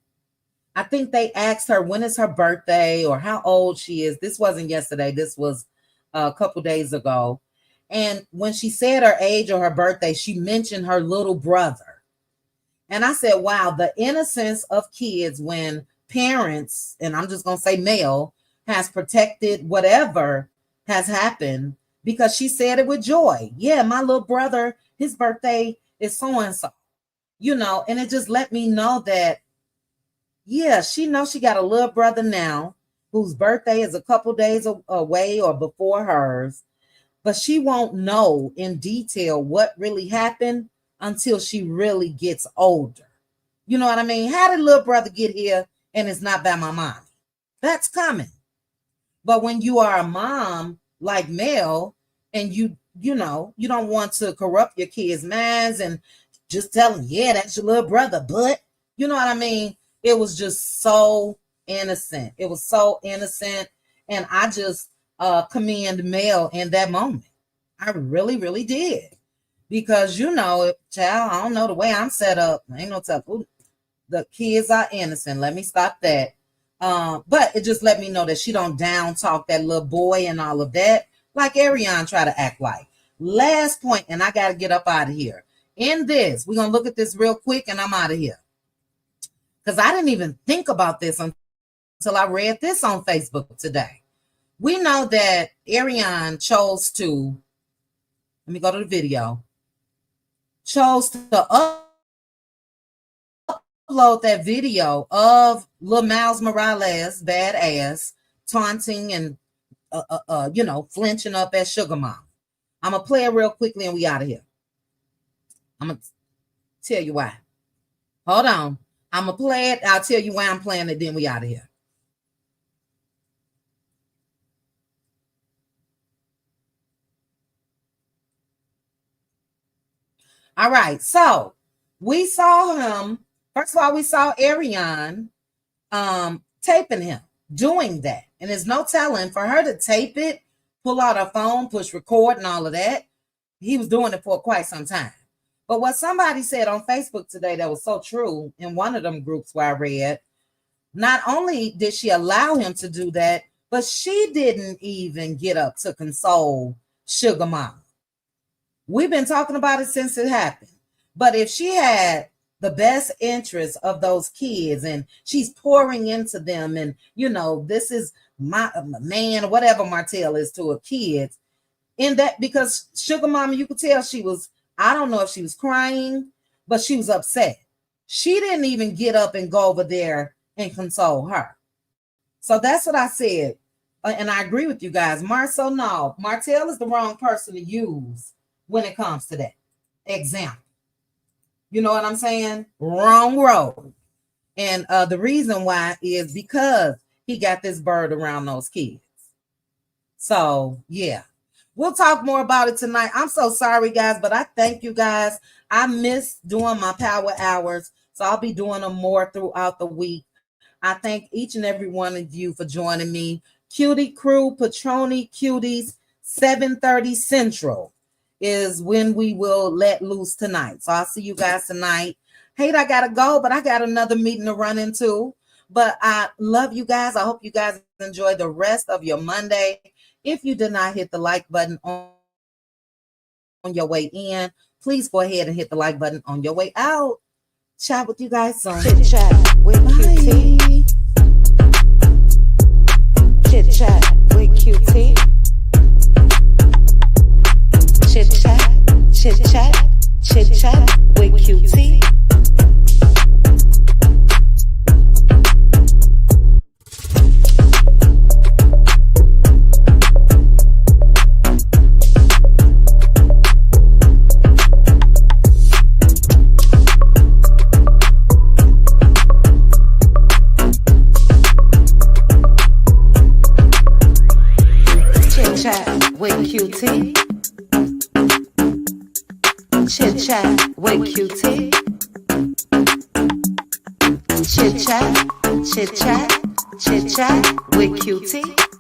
I think they asked her when is her birthday or how old she is. This wasn't yesterday. This was a couple days ago. And when she said her age or her birthday, she mentioned her little brother. And I said, wow, the innocence of kids when parents, and I'm just going to say Mel, has protected whatever has happened because she said it with joy. Yeah, my little brother, his birthday is so-and-so, and it just let me know that, yeah, she knows she got a little brother now whose birthday is a couple days away or before hers, but she won't know in detail what really happened until she really gets older. You know what I mean? How did little brother get here and it's not by my mom? That's coming. But when you are a mom like Mel and you don't want to corrupt your kids' minds and just tell them, yeah, that's your little brother, but you know what I mean? It was just so innocent. It was so innocent. And I just commend Mel in that moment. I really, really did. Because, child, I don't know the way I'm set up. I ain't no tell. The kids are innocent. Let me stop that. But it just let me know that she don't down talk that little boy and all of that. Like Ariane try to act like. Last point, and I got to get up out of here. In this, we're going to look at this real quick and I'm out of here. Because I didn't even think about this until I read this on Facebook today. We know that Ariane chose to, let me go to the video, chose to upload that video of Lil Miles Morales, badass, taunting and, flinching up at Sugar Mom. I'm going to play it real quickly and we out of here. I'm going to tell you why. Hold on. I'm going to play it. I'll tell you why I'm playing it. Then we out of here. All right. So we saw him. First of all, we saw Ariane taping him, doing that. And there's no telling for her to tape it, pull out her phone, push record and all of that. He was doing it for quite some time. But what somebody said on Facebook today that was so true in one of them groups where I read, not only did she allow him to do that, but she didn't even get up to console Sugar Mama. We've been talking about it since it happened. But if she had the best interest of those kids and she's pouring into them and, this is my man, whatever Martell is to her kids, in that, because Sugar Mama, you could tell she was, I don't know if she was crying, but she was upset. She didn't even get up and go over there and console her. So that's what I said. And I agree with you guys. Marsau, no, Martell is the wrong person to use when it comes to that example. You know what I'm saying? Wrong road. And the reason why is because he got this bird around those kids. So, yeah. We'll talk more about it tonight. I'm so sorry, guys, but I thank you guys. I miss doing my power hours, so I'll be doing them more throughout the week. I thank each and every one of you for joining me. Cutie Crew, Patroni Cuties, 7:30 Central is when we will let loose tonight. So I'll see you guys tonight. Hate I gotta go, but I got another meeting to run into. But I love you guys. I hope you guys enjoy the rest of your Monday. If you did not hit the like button on your way in, please go ahead and hit the like button on your way out. Chat with you guys soon. Chit chat with QT. Chit chat with QT. Chit chat, chit chat, chit chat with QT. chat with Cutie. Chit chat with Cutie.